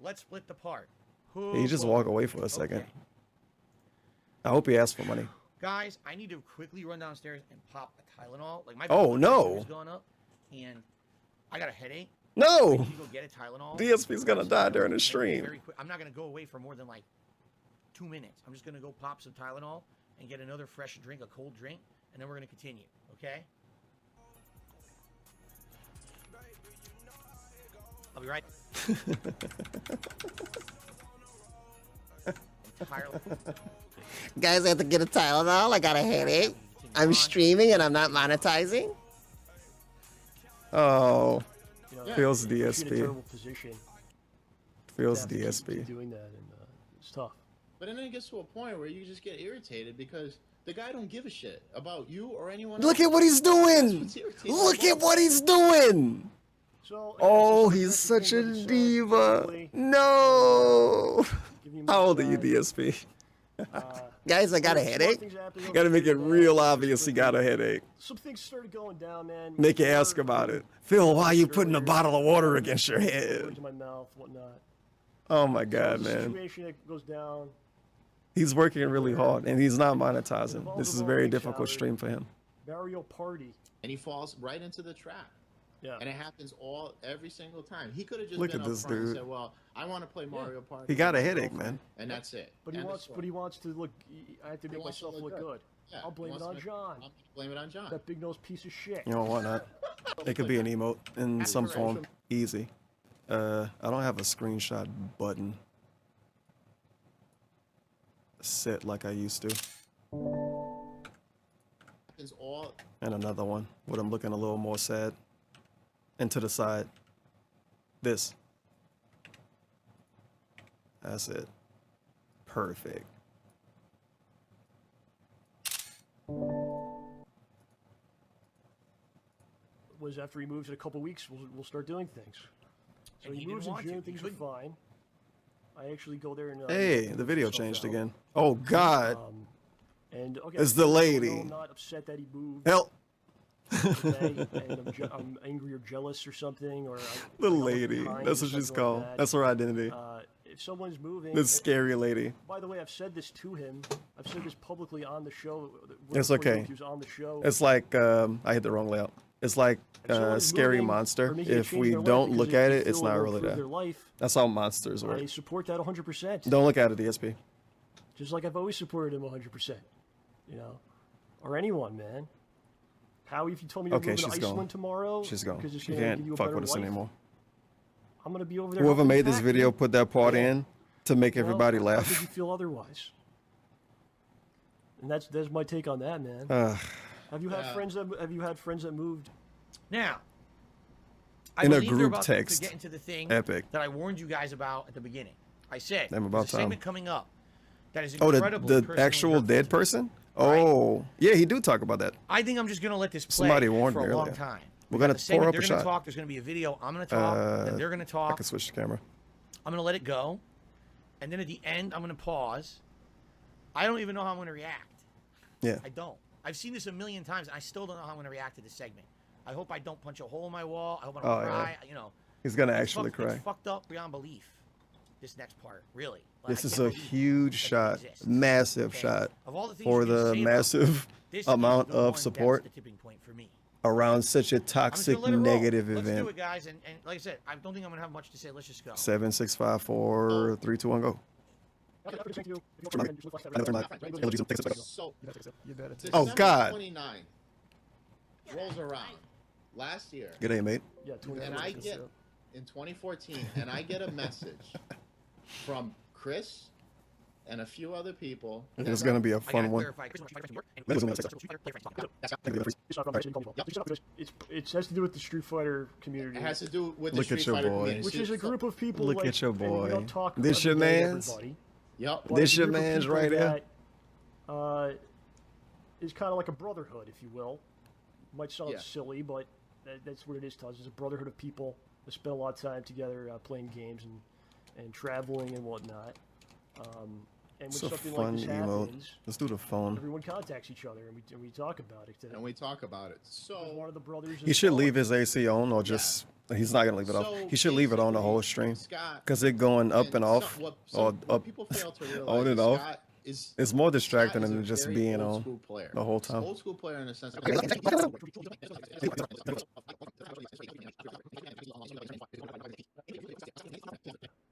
let's split the part. He just walk away for a second. I hope he asks for money. Guys, I need to quickly run downstairs and pop a Tylenol. Like my blood pressure is going up, and I got a headache. No. I need to go get a Tylenol. DSP's gonna die during the stream. Very quick. I'm not gonna go away for more than like 2 minutes. I'm just gonna go pop some Tylenol and get another fresh drink, a cold drink, and then we're gonna continue. Okay? I'll be right. Guys, I have to get a Tylenol. I got a headache. I'm streaming and I'm not monetizing. Oh, Yeah, feels in a DSP. terrible position. Feels to have to DSP. keep doing that, and it's tough. But then it gets to a point where you just get irritated because the guy don't give a shit about you or anyone Look else. at what he's doing. Look at what he's doing. So, Oh, he's such a diva. No. How old are you, DSP? Guys, I got a headache. Gotta make it real obvious he got a headache. Some things started going down, man. Make you ask about it. Phil, why are you putting a bottle of water against your head? Into my mouth, whatnot. Oh my God, So man. situation that goes down. He's working really hard, and he's not monetizing. This is a very difficult stream for him. Burial party. And he falls right into the trap. Yeah. And it happens every single time. He could have just Look been at up this front and dude. said, "Well, I want to play Mario Party." He got a headache, man. And that's it. But he wants to look. I have to make wants to myself look look good. good. Yeah, I'll blame he it wants on to John. I'm blame it on John. That big nose piece of shit. You know why not? It could be an emote in some form. Easy. I don't have a screenshot button set like I used to. And another one with him looking a little more sad. And to the side. This. That's it. Perfect. Was after he moves in a couple weeks, we'll start doing things. So And he he moves didn't in want June, to. He things are couldn't. fine. I actually go there and. Hey, the video changed again. Oh God. And okay, It's the lady. I'm not upset that he moved. Help. Today, and I'm angry or jealous or something, or The lady. That's what she's called. That's her identity. If someone's moving, This scary lady. By the way, I've said this to him. I've said this publicly on the show. It's okay. He was on the show. It's like I hit the wrong layout. It's like Scary Monster. If we don't look at it, it's not really there. That's how monsters work. I support that 100%. Don't look at it, DSP. Just like I've always supported him 100%. You know, or anyone, man. Howie, if you told me you're moving to Iceland tomorrow, She's gone. because it's She gonna give can't you a fuck better with us life, anymore. I'm gonna be over there. Whoever helping made this pack, video dude. put that part in to make Well, everybody How laugh. could you feel otherwise? And that's my take on that, man. Have you had friends that moved? Now, I In a believe they're group about text. to get into the thing Epic. that I warned you guys about at the beginning. I said Damn, there's about a segment time. coming up that is Oh, incredibly the personal and actual hurtful dead to me. person? Oh, yeah, he do talk about that. I think I'm just gonna let this play Somebody warned for me a long earlier. time. We're We got gonna the segment, pour up they're a gonna shot. talk. There's gonna be a video. I'm gonna talk. Then they're gonna I talk. can switch the camera. I'm gonna let it go, and then at the end, I'm gonna pause. I don't even know how I'm gonna react. Yeah. I don't. I've seen this a million times, and I still don't know how I'm gonna react to this segment. I hope I don't punch a hole in my wall. I hope I don't cry. You know. He's gonna It's actually cry. It's fucked up beyond belief. This next part, really. Like, This I is can't a believe huge that shot, it exists. massive Okay? shot Of all the things for you can the say about massive this is amount the one of that's support the tipping point for me. around such a I'm just toxic, gonna let it roll. negative Let's event. do it, guys. And like I said, I don't think I'm gonna have much to say. Let's just go. 7, 6, 5, 4, 3, 2, 1, go. So, Oh, December God. 29 rolls around last year. Good day, mate. Yeah, And I get in 2014, and I get a message from Chris and a few other people. It was gonna be a fun one. It has to do with the Street Fighter community. It has to do with the Look Street at your Fighter boy. community. Which is a group of people. Look like, at your and we boy. don't talk This every your day, mans? everybody, Yep. but This it's a your group of mans people right here? that, is kind of like a brotherhood, if you will. Might sound Yeah. silly, but that's what it is to us. It's a brotherhood of people that spend a lot of time together playing games and traveling and whatnot. And when It's a something fun like this emote. happens, Let's do the phone. everyone contacts each other and we talk about it. And we talk about it. There's So one of the brothers. He should leave his AC on, or just he's not gonna leave it off. So He should leave it on the whole basically, stream, Scott, because it going up and off, or what up, people fail to realize on and is off. Scott is It's more distracting Scott is than a just very being old on school player. the whole time. Old school player in a sense.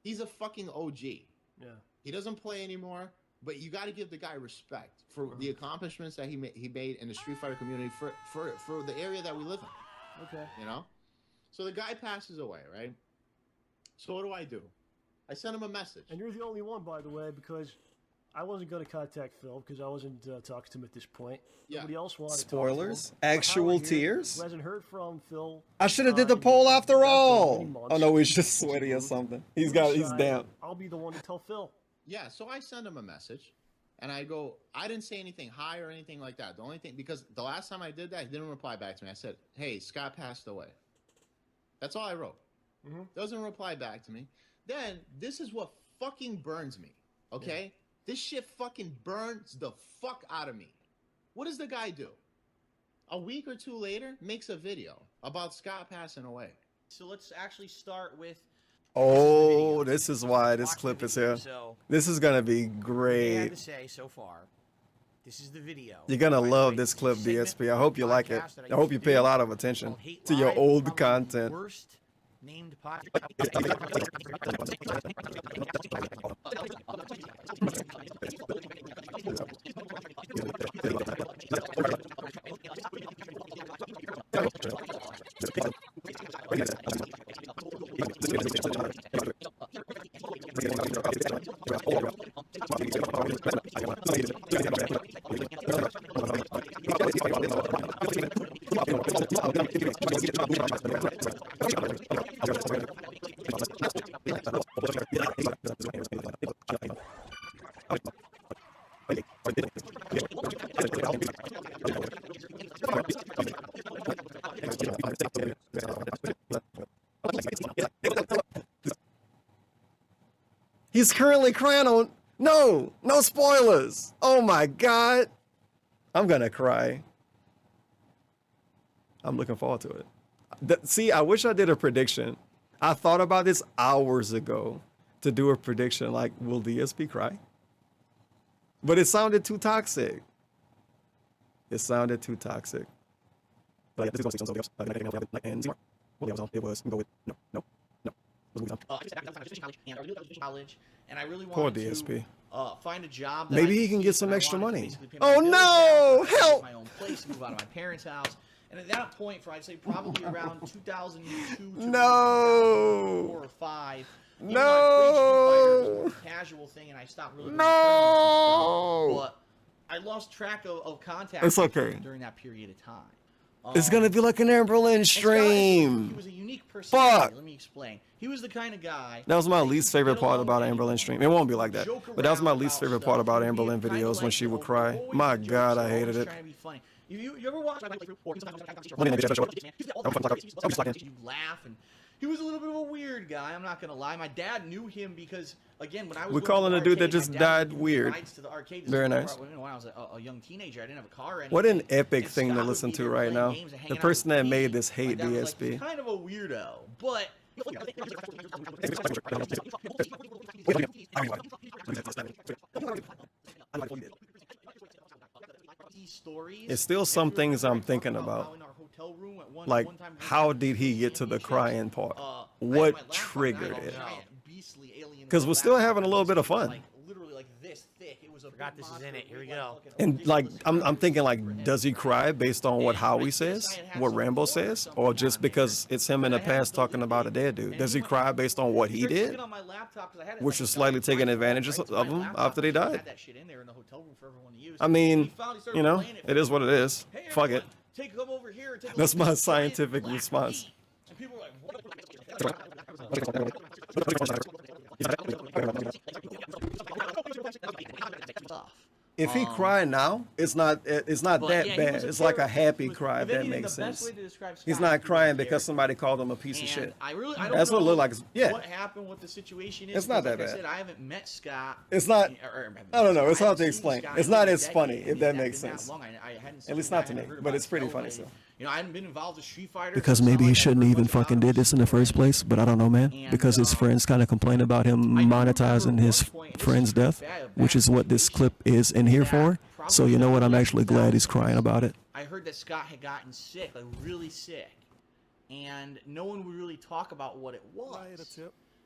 He's a fucking OG. Yeah. He doesn't play anymore, but you got to give the guy respect for the accomplishments that he made in the Street Fighter community for the area that we live in. Okay. You know, so the guy passes away, right? So what do? I sent him a message. And you're the only one, by the way, because I wasn't going to contact Phil because I wasn't talking to him at this point. Yeah. Nobody else wanted Spoilers? to talk to him. Actual Howard here, tears? Who hasn't heard from Phil? I should have did the in poll after many all. months. Oh no, he's just sweaty or something. He's Decided damp. I'll be the one to tell Phil. Yeah, so I send him a message, and I go, I didn't say anything hi or anything like that. The only thing, because the last time I did that, he didn't reply back to me. I said, hey, Scott passed away. That's all I wrote. Mm-hmm. Doesn't reply back to me. Then, this is what fucking burns me, okay? Yeah. This shit fucking burns the fuck out of me. What does the guy do? A week or two later, makes a video about Scott passing away. So let's actually start with. Oh, this is why this clip is here. So This is gonna be what I had great. to say so far. This is the video. You're gonna By the love way, this it's a clip, segment DSP. I hope you like it. podcast that I hope used you to pay a do lot of attention called Hate to your Live, old probably content. the worst named podcast. He's currently crying on. No spoilers. Oh my god. I'm gonna cry. I'm looking forward to it. See, I wish I did a prediction. I thought about this hours ago to do a prediction like, will DSP cry? But it sounded too toxic. It sounded too toxic. But yeah, this is going to see some videos. And it was, go with, no. College, and I really Poor wanted DSP. to find a job. That Maybe I he could can keep, get some and I extra wanted to money. basically pay my Oh bills no! down, Help! My own place, move out of my parents' house, and at that point, for I'd say probably around 2002 to No! 2004 or 5. No! Was a casual thing, and I stopped really. No! But I lost track of contact. It's with okay. him during that period of time. It's gonna be like an Amberlin And Scott, stream. he was a unique personality. Fuck. Let me explain. He was the kind of guy. That was my that least you favorite get part along about with Amberlin anyone, stream. It won't be like that. joke But that was my around least about favorite part stuff. about He would be Amberlin kinda videos like when she you, would cry. always My jokes, god, I always hated it. trying to be funny. You ever watch? You laugh, and he was a little bit of a weird guy. I'm not gonna lie. My dad knew him because, again, when I was We're going calling to a dude that arcade, just my dad died would give me weird. rides to the arcade. Very nice. When I was a young teenager, I didn't have a car or anything. What an epic And thing to Scott would listen be to there right playing now. games and The hanging out person with that me. made this My hate dad was like, DSP. "He's kind of a weirdo, but. These stories, It's still some things I'm thinking about. Like, how did he get to the crying part? What triggered it? Because we're still having a little bit of fun. Literally like this thick. It was a Forgot this is in it. Here we go. And like, I'm thinking like, does he cry based on what Howie says, what Rambo says, or just because it's him in the past talking about a dead dude? Does he cry based on what he did, which was slightly taking advantage of him after they died? I mean, you know, it is what it is. Fuck it. That's my scientific response. And people were like, If he cried now, it's not that bad. It's like a happy cry, if that makes sense. describe Scott. He's not crying because somebody called him a piece of shit. I don't That's know what it looked like. Yeah. what happened, what the situation is. It's not that like bad. I said, I haven't met Scott. It's not. I don't know. It's hard to seen explain. Scott It's in not over a as funny, decade. if that It's makes been that sense. long. I hadn't seen At least him. I not to me, hadn't heard but about it's pretty his funny television. still. I hadn't been involved with Street Fighter. Because so it's maybe not he like I shouldn't heard even much fucking about did this in the first place, but I don't know, man. And, Because his friends kind of complained about him I do monetizing remember his at one point, and this friend's is death, bad which is what this clip is in here for. So you know what? I'm actually glad he's crying about it. I heard that Scott had gotten sick, like really sick, and no one would really talk about what it was.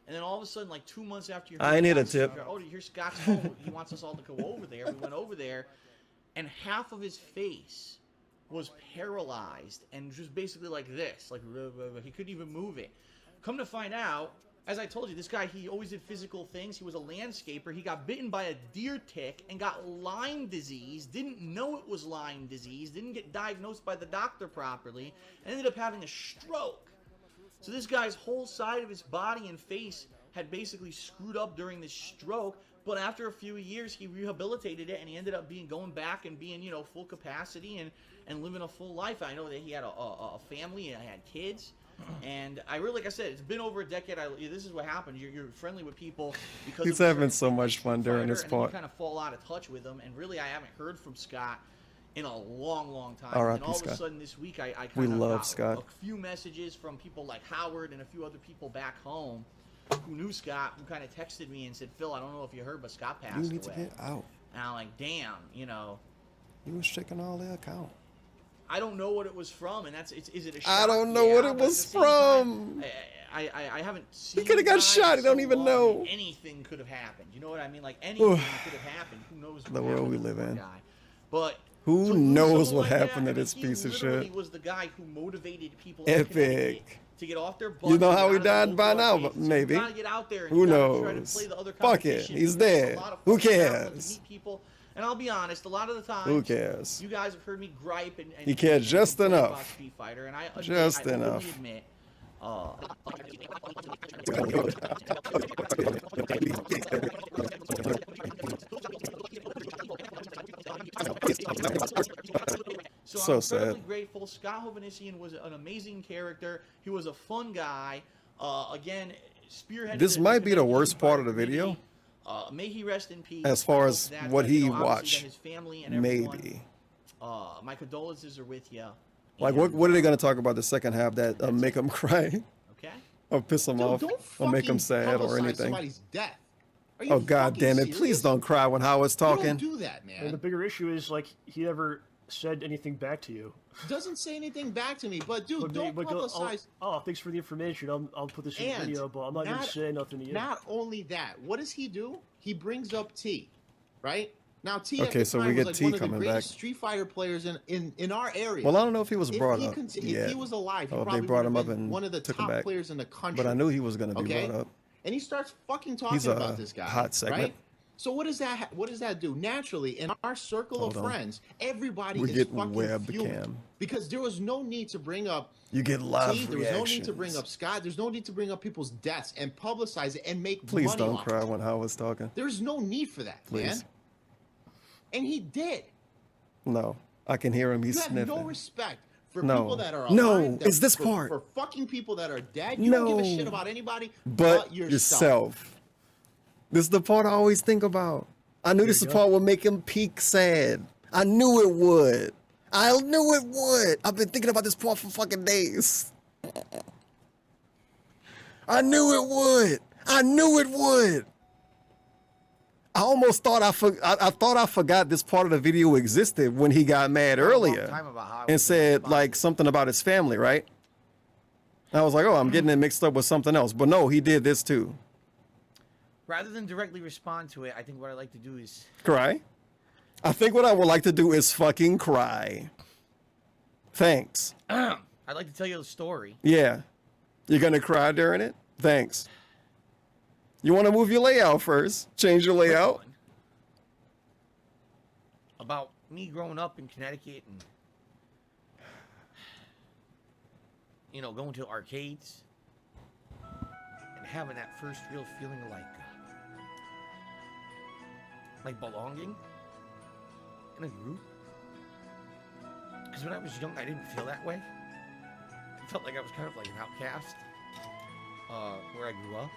And then all of a sudden, like 2 months after you heard I ain't hit a Scott's tip. sick, oh, did you hear Scott's home? He wants us all to go over there. We went over there, and half of his face was paralyzed and just basically like this, like he couldn't even move it. Come to find out, as I told you, this guy, he always did physical things. He was a landscaper. He got bitten by a deer tick and got Lyme disease. Didn't know it was Lyme disease. Didn't get diagnosed by the doctor properly. And ended up having a stroke. So this guy's whole side of his body and face had basically screwed up during this stroke. But after a few years, he rehabilitated it, and he ended up going back and being, you know, full capacity and living a full life. I know that he had a family and had kids. And I really, like I said, it's been over a decade. This is what happens. You're friendly with people because He's having so much fun during this and part. then you kind of fall out of touch with them. And really, I haven't heard from Scott in a long, long time. R.I.P. And all of a Scott. sudden this week, I kind We of love got Scott. a few messages from people like Howard and a few other people back home who knew Scott, who kind of texted me and said, Phil, I don't know if you heard, but Scott passed away. You need to get out. And I'm like, damn, you know. He was checking all their account. I don't know what it was from, and is it a shot? I don't know what it but at was the same time, from. I haven't seen. He coulda got the guy shot, in he don't so even long, know. and anything could have happened. You know what I mean? Like anything could have happened. Who knows? What The world happened we to the live poor in. Guy. But Who so knows someone what like happened that, to this he piece of literally shit? was the guy who motivated people. in Connecticut Epic. To get off their butts. You know and how get he out of the died local by now, arcades. but So you maybe. gotta get out there and Who you gotta try to knows? play the other Fuck it. competition. He's There's a dead. lot of Who fun traveling to cares? meet people. And I'll be honest, a lot of the time, Who cares? you guys have heard me gripe and He cared just complain enough. about Street Fighter, and I admit, Just I openly enough. admit, So I'm sad. incredibly grateful. Scott Hovhannissian was an amazing character. He was a fun guy. Again, spearheaded. This might be the worst part of the community. video. May he rest in peace. As far I as hope that, what he obviously watched, that his family and everyone, maybe. my condolences are with you. Like, what are they going to talk about the second half that make him cry Okay. or piss him Dude, off don't or make him fucking sad or publicize anything? Somebody's death. Are you Oh, God fucking damn it. serious? Please don't cry when Howard's You talking. don't do that, man. And the bigger issue is like he never said anything back to you. Doesn't say anything back to me, but dude, don't But publicize. oh, thanks for the information. I'll put this in the And video, but I'm not going to say nothing to you. Not only that, what does he do? He brings up T, right? Now T. Okay, at the so time we was get like T one of the coming greatest back. Street Fighter players in our area. Well, I don't know if he was brought up If yet. he was alive, he Oh, they probably brought would him have up been and one of the took him top back. players in the country. But I knew he was going to be Okay? brought up. And he starts fucking talking He's a about this guy. hot segment. Right? So what does that do? Naturally, in our circle Hold of on. friends, everybody We is get fucking web fuming cam. because there was no need to bring up You get live T, there was no need to reactions. bring up Scott. There's no need to bring up people's deaths and publicize it and make Please money don't off cry it. when Howard's talking. There's no need for that, Please. man. And he did. No, I can hear him. He's You have sniffing. no respect for No. people that are alive. No, that- it's this for, part. For fucking people that are dead. You don't give a No. shit about anybody But yourself. yourself. This is the part I always think about. I knew this you the go. part would make him peak sad. I knew it would. I knew it would. I've been thinking about this part for fucking days. I knew it would. I knew it would. I almost thought I thought I forgot this part of the video existed when he got mad earlier time about how I and was said like something about his family, right? I was like, oh, I'm getting it mixed up with something else. But no, he did this too. Rather than directly respond to it, I think what I like to do is Cry? I think what I would like to do is fucking cry. Thanks. I'd like to tell you a story. Yeah. You're gonna cry during it? Thanks. You want to move your layout first? Change your layout? Quick one. About me growing up in Connecticut and going to arcades and having that first real feeling of like belonging in a group. Because when I was young, I didn't feel that way. felt like I was kind of like an outcast where I grew up.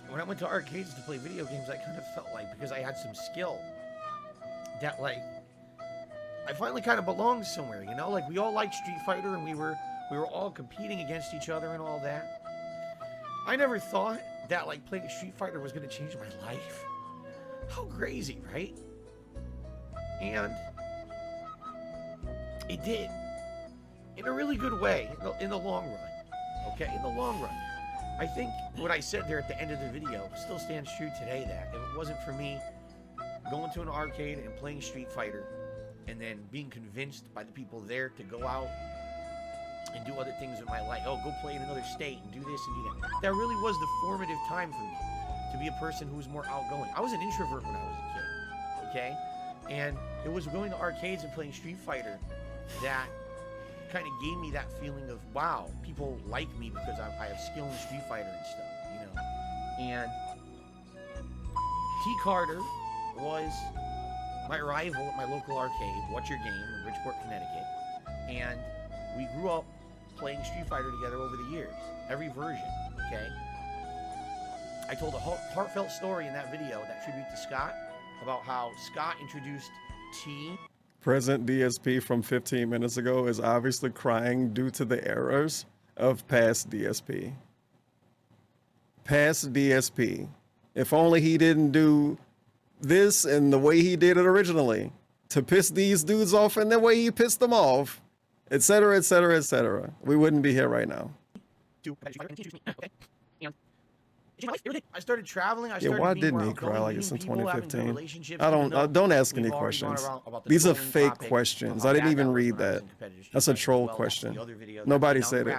When I went to arcades to play video games, I kind of felt like, because I had some skill, that like I finally kind of belonged somewhere, you know? Like we all liked Street Fighter and we were all competing against each other and all that. I never thought that like playing Street Fighter was going to change my life. How crazy, right? And it did. In a really good way, in the long run. Okay, in the long run. I think what I said there at the end of the video still stands true today, that if it wasn't for me going to an arcade and playing Street Fighter and then being convinced by the people there to go out and do other things in my life. Oh, go play in another state and do this and do that. That really was the formative time for me to be a person who was more outgoing. I was an introvert when I was a kid, okay? And it was going to arcades and playing Street Fighter that kind of gave me that feeling of, wow, people like me because I have skill in Street Fighter and stuff, you know? And T. Carter was my rival at my local arcade, What's Your Game, in Bridgeport, Connecticut. And we grew up playing Street Fighter together over the years, every version, okay? I told a heartfelt story in that video, that tribute to Scott, about how Scott introduced T. Present DSP from 15 minutes ago is obviously crying due to the errors of past DSP. Past DSP. If only he didn't do this and the way he did it originally to piss these dudes off and the way he pissed them off, etc., etc., etc., we wouldn't be here right now. I started traveling. Why didn't he cry like this in 2015? Don't ask any questions. These are fake questions. I didn't even read that. That's a troll question. Nobody said it.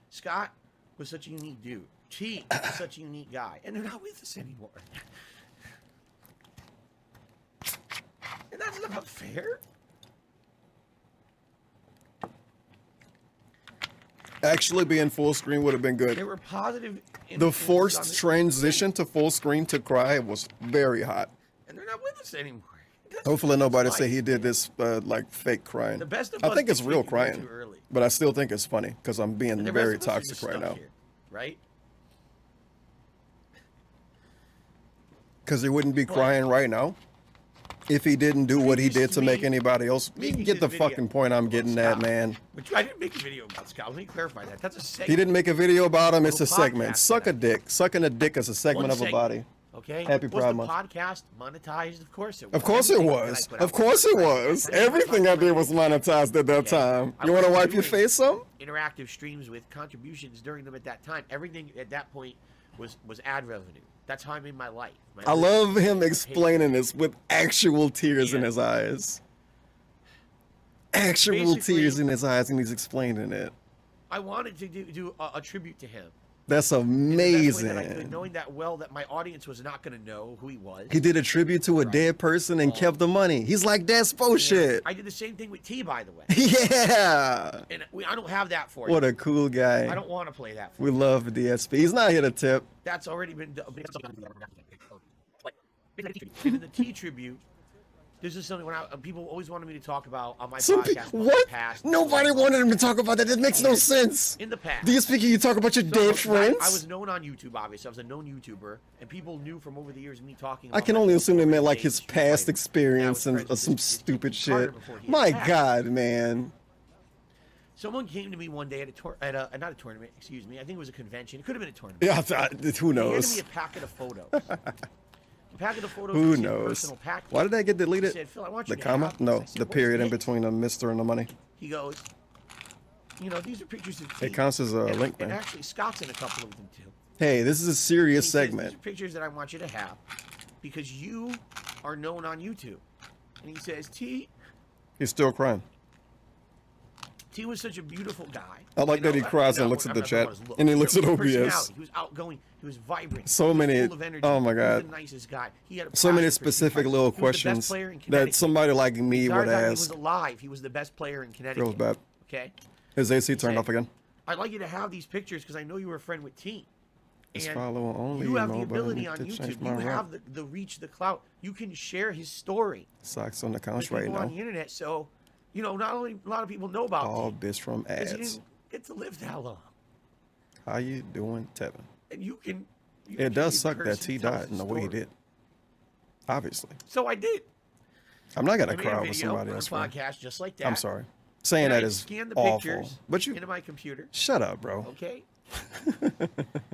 Scott was such a unique dude. T was such a unique guy, and they're not with us anymore. And that's not fair. Actually being full screen would have been good. There were positive. The forced transition to full screen to cry was very hot. And they're not with us anymore. Hopefully nobody say he did this like fake crying. I think it's real crying, but I still think it's funny because I'm being very toxic right now. Right? Because he wouldn't be crying right now if he didn't do what he did to make anybody else. You get the fucking point I'm getting at, man. But I didn't make a video about Scott. Let me clarify that. That's a segment. He didn't make a video about him. It's a segment. Suck a dick. Sucking a dick is a segment of a body. Okay. Happy Pride Month. Was the podcast monetized? Of course it was. Of course it was. Of course it was. Everything I did was monetized at that time. You want to wipe your face up? Interactive streams with contributions during them at that time. Everything at that point was ad revenue. That's how I made my life. I love him explaining this with actual tears in his eyes. Actual tears in his eyes, and he's explaining it. I wanted to do a tribute to him. That's amazing. Could, knowing that well that my audience was not going to know who he was. He did a tribute to a dead person and kept the money. He's like, that's bullshit. I did the same thing with T, by the way. Yeah. And I don't have that for you. What a cool guy. I don't want to play that for you. We love DSP. He's not here to tip. That's already been done. In the T tribute, this is something people always wanted me to talk about on my podcast. What? Past. Nobody wanted him to talk about that. That makes no sense. In the past. DSP, can you talk about your dead friends? I was known on YouTube, obviously. I was a known YouTuber, and people knew from over the years me talking about I can only assume they meant like his past experience and some stupid shit. My God, man. Someone came to me one day at not a tournament, excuse me. I think it was a convention. It could have been a tournament. Yeah, who knows? He handed me a packet of photos. Who knows? Why did that get deleted? Said, Phil, I want the you to comma? have No, said, the period in between the Mr. and the money. He goes, you know, these are pictures of It counts as a link, man. And actually, Scott's in a couple of them too. Hey, this is a serious segment. These are pictures that I want you to have because you are known on YouTube. And he says, T. He's still crying. T was such a beautiful guy. I like that he cries and looks at the chat, and he looks at OBS. He was outgoing. He was vibrant. So many. Oh my God. He was the nicest guy. He had so many specific little questions that somebody like me would ask. He was alive. He was the best player in Connecticut. Feels bad. Okay. His AC turned off again. I'd like you to have these pictures because I know you were a friend with T. It's follow only. You have the ability on YouTube. You have the reach, the clout. You can share his story. Socks on the couch right now. On the internet, so you know, not only a lot of people know about All T, bitch from because he ads. didn't get to live that long. How you doing, Tevin? And you can It does be suck the that person T who tells died the in the way he story. did. Obviously. So I did. I'm not gonna I made cry a over video somebody on else. the podcast just like that. I'm sorry. Saying And that I is scanned the awful. pictures But you into my computer. shut up, bro. Okay.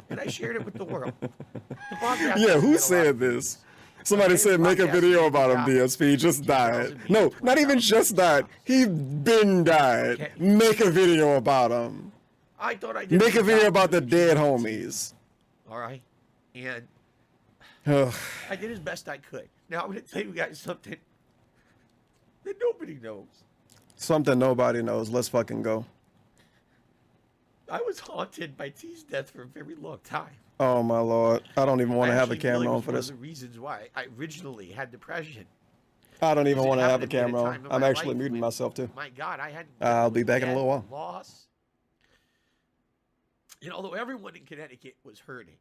And I shared it with the world. The podcast Yeah, doesn't who get a lot said of this? views. Somebody Okay, said the make a podcast video maybe about him, got DSP. He just died. 10,000 No, views, not even 20,000 just died. He been died. Okay. Make a video about him. I thought I did. Make a good video job about the with dead it. homies. All right. And Ugh. I did as best I could. Now I'm going to tell you guys something that nobody knows. Something nobody knows. Let's fucking go. I was haunted by T's death for a very long time. Oh my lord. I don't even want to have a actually feel camera it on was for one this. of the reasons why I originally had depression. I don't even It want to have a happened to me at camera time on. in I'm my actually life muting when, myself too. My God, I had. I'll be back in a death, little while. Loss. And although everyone in Connecticut was hurting,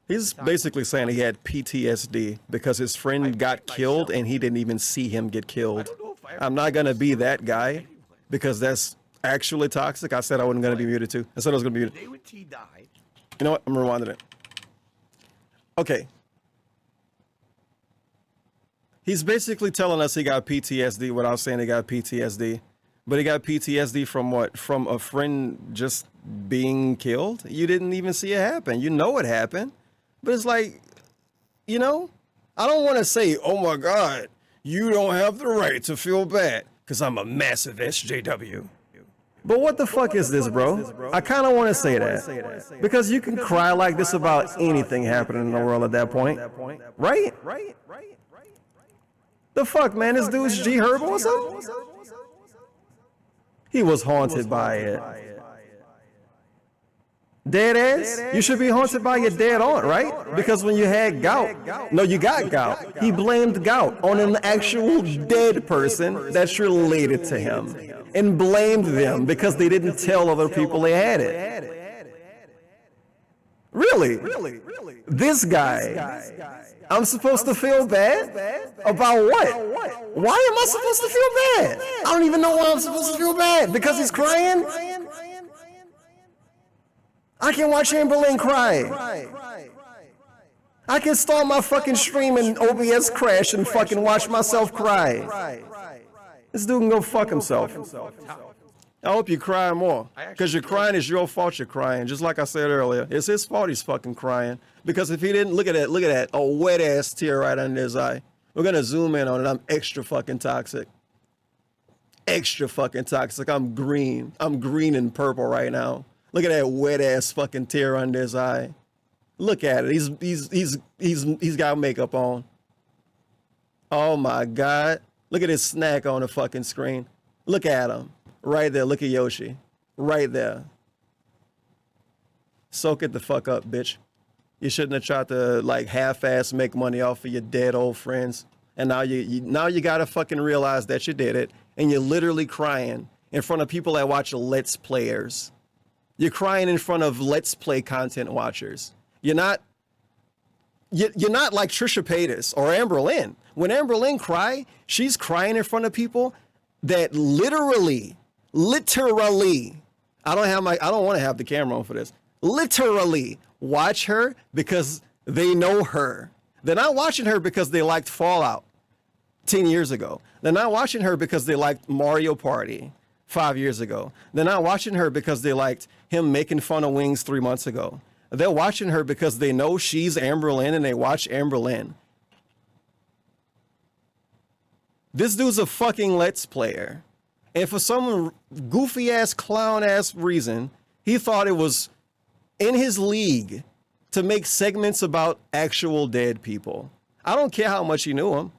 He's basically saying he had PTSD because his friend got killed and he didn't even see him get I killed. don't know if I ever I'm not gonna be that guy anyone. because that's actually toxic. I said I wasn't gonna be muted too. I said I was gonna be The muted. day when T died, You know what? I'm rewinding it. Okay. He's basically telling us he got PTSD without saying he got PTSD. But he got PTSD from what? From a friend just being killed? You didn't even see it happen. You know it happened. But it's like, you know, I don't want to say, oh my God, you don't have the right to feel bad because I'm a massive SJW. But what the fuck is this, bro? I kind of want to say that because you can cry like this about anything happening in the world at that point, right? The fuck, man? This dude's G Herbo or something? He was haunted by it. Dead ass? You should be haunted by your dead aunt, right? Because when you had gout, no, you got gout. He blamed gout on an actual dead person that's related to him and blamed them because they didn't tell other people they had it. Really? This guy. I'm supposed to feel bad? About what? Why am I supposed to feel bad? I don't even know why I'm supposed to feel bad. Because he's crying? I can watch Amberlynn cry. I can start my fucking stream and OBS crash and fucking watch myself cry. This dude can go fuck himself. I hope you cry more. Because you're crying, it's your fault you're crying. Just like I said earlier, it's his fault he's fucking crying. Because if he didn't, look at that, a wet ass tear right under his eye. We're gonna zoom in on it. I'm extra fucking toxic. Extra fucking toxic. I'm green and purple right now. Look at that wet ass fucking tear under his eye. Look at it. He's got makeup on. Oh my God. Look at his snack on the fucking screen. Look at him. Right there. Look at Yoshi. Right there. Soak it the fuck up, bitch. You shouldn't have tried to like half-ass make money off of your dead old friends. And now you gotta fucking realize that you did it. And you're literally crying in front of people that watch Let's Players. You're crying in front of Let's Play content watchers. You're not like Trisha Paytas or Amberlynn. When Amberlynn cry, she's crying in front of people that literally, I don't want to have the camera on for this. Literally watch her because they know her. They're not watching her because they liked Fallout 10 years ago. They're not watching her because they liked Mario Party 5 years ago. They're not watching her because they liked him making fun of Wings 3 months ago. They're watching her because they know she's Amberlynn and they watch Amberlynn. This dude's a fucking Let's Player. And for some goofy ass, clown ass reason, he thought it was in his league to make segments about actual dead people. I don't care how much he knew him.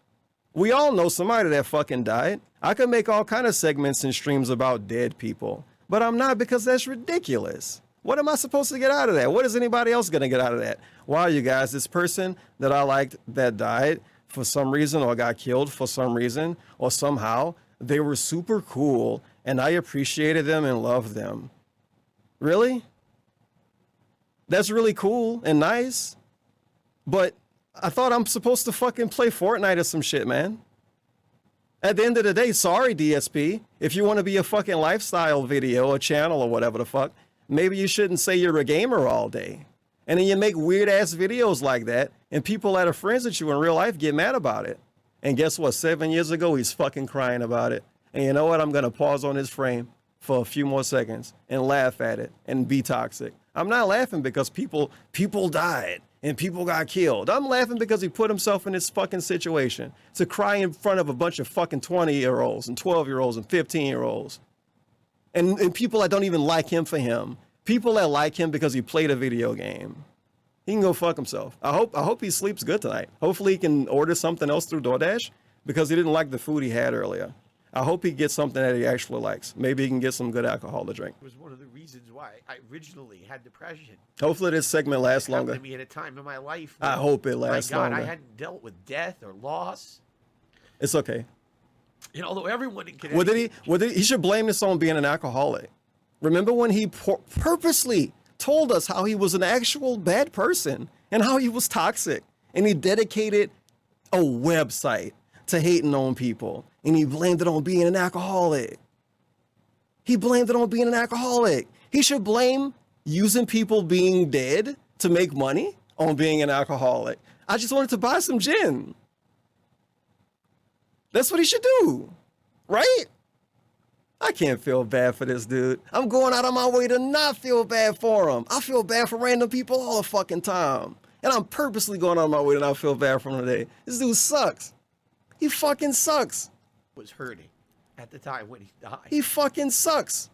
We all know somebody that fucking died. I could make all kind of segments and streams about dead people, but I'm not because that's ridiculous. What am I supposed to get out of that? What is anybody else going to get out of that? Wow, you guys, this person that I liked that died for some reason or got killed for some reason or somehow, they were super cool and I appreciated them and loved them. Really? That's really cool and nice, but I thought I'm supposed to fucking play Fortnite or some shit, man. At the end of the day, sorry, DSP. If you want to be a fucking lifestyle video, a channel, or whatever the fuck, maybe you shouldn't say you're a gamer all day. And then you make weird ass videos like that, and people that are friends with you in real life get mad about it. And guess what? 7 years ago, he's fucking crying about it. And you know what? I'm going to pause on this frame for a few more seconds and laugh at it and be toxic. I'm not laughing because people died and people got killed. I'm laughing because he put himself in this fucking situation to cry in front of a bunch of fucking 20-year-olds and 12-year-olds and 15-year-olds. And people that don't even like him for him. People that like him because he played a video game. He can go fuck himself. I hope he sleeps good tonight. Hopefully he can order something else through DoorDash because he didn't like the food he had earlier. I hope he gets something that he actually likes. Maybe he can get some good alcohol to drink. It was one of the reasons why I originally had depression. Hopefully this segment lasts longer. It happened to me at a time in my life. I hope it lasts longer. My God, I hadn't dealt with death or loss. It's okay. And although everyone in Connecticut... He should blame this on being an alcoholic. Remember when he purposely told us how he was an actual bad person and how he was toxic, and he dedicated a website to hating on people, and he blamed it on being an alcoholic. He blamed it on being an alcoholic. He should blame using people being dead to make money on being an alcoholic. I just wanted to buy some gin. That's what he should do, right? I can't feel bad for this dude. I'm going out of my way to not feel bad for him. I feel bad for random people all the fucking time. And I'm purposely going out of my way to not feel bad for him today. This dude sucks. He fucking sucks. Was hurting at the time when he died. He fucking sucks.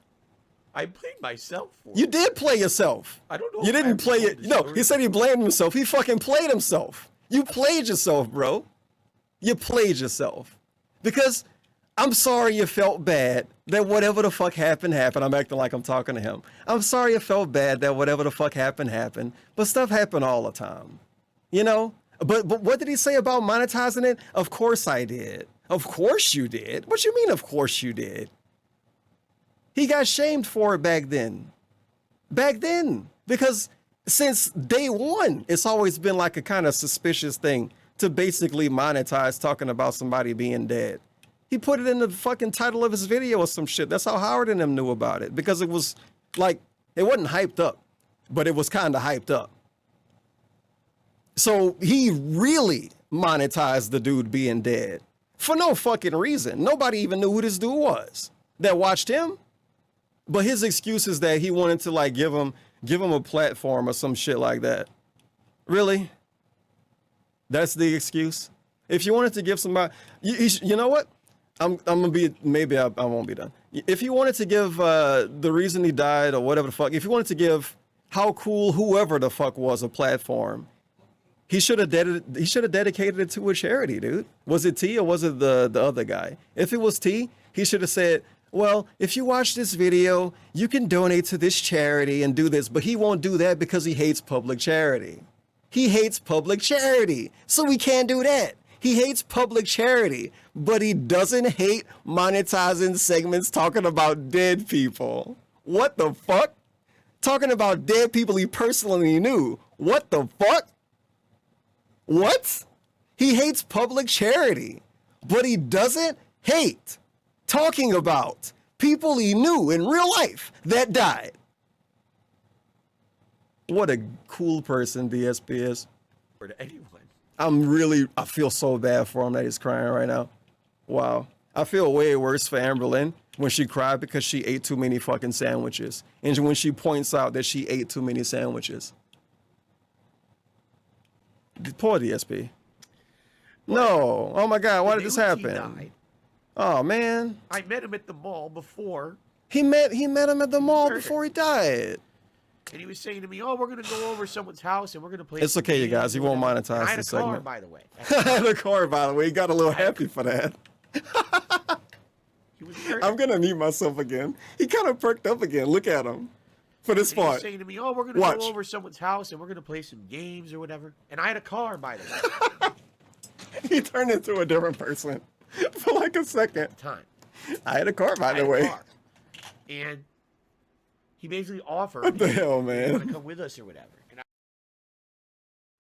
I blamed myself for it. You did play yourself. I don't know. You didn't play it. No, he said he blamed himself. He fucking played himself. You played yourself, bro. You played yourself. Because I'm sorry you felt bad that whatever the fuck happened. I'm acting like I'm talking to him. I'm sorry you felt bad that whatever the fuck happened. But stuff happened all the time. You know? But what did he say about monetizing it? Of course I did. Of course you did. What you mean, of course you did? He got shamed for it back then. Back then. Because since day one, it's always been like a kind of suspicious thing to basically monetize talking about somebody being dead. He put it in the fucking title of his video or some shit. That's how Howard and them knew about it. Because it was like, it wasn't hyped up, but it was kind of hyped up. So he really monetized the dude being dead for no fucking reason. Nobody even knew who this dude was that watched him. But his excuse is that he wanted to like give him a platform or some shit like that. Really? That's the excuse? If you wanted to give somebody, you know what? I'm gonna be, maybe I won't be done. If you wanted to give the reason he died or whatever the fuck, if you wanted to give how cool whoever the fuck was a platform, he should have dedicated it to a charity, dude. Was it T or was it the other guy? If it was T, he should have said, well, if you watch this video, you can donate to this charity and do this, but he won't do that because he hates public charity. He hates public charity, so we can't do that. He hates public charity, but he doesn't hate monetizing segments talking about dead people. What the fuck? Talking about dead people he personally knew. What the fuck? What? He hates public charity, but he doesn't hate talking about people he knew in real life that died. What a cool person DSP is. Or to anyone. I feel so bad for him that he's crying right now. Wow. I feel way worse for Amberlynn when she cried because she ate too many fucking sandwiches. And when she points out that she ate too many sandwiches. Poor DSP. No. Oh my God. Why did this happen? Oh man. I met him at the mall before. He met him at the mall before he died. And he was saying to me, "Oh, we're gonna go over someone's house and we're gonna play." It's okay, you guys. He won't monetize the segment. I had a car, by the way. I had a car, by the way. He got a little happy for that. I'm gonna mute myself again. He kind of perked up again. Look at him. For this part. He was saying to me, "Oh, we're gonna go over someone's house and we're gonna play some games or whatever." And I had a car, by the way. He turned into a different person for like a second. I had a car, by the way. And he basically offered, what the hell, man? "You want to come with us or whatever?" And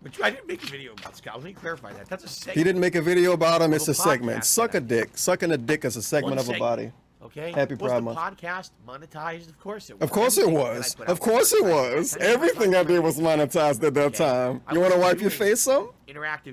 But I didn't make a video about Scott. Let me clarify that. That's a segment. He didn't make a video about him. It's Of a a segment. podcast Suck a dick. Sucking a dick is a segment One of a body. Okay. Happy was Pride the Month. podcast monetized? Of course it was. Of course it Everything that I was. put Of out course it monetized. was. Everything I did was monetized at that time. I You want to wasn't wipe your doing face some? Interactive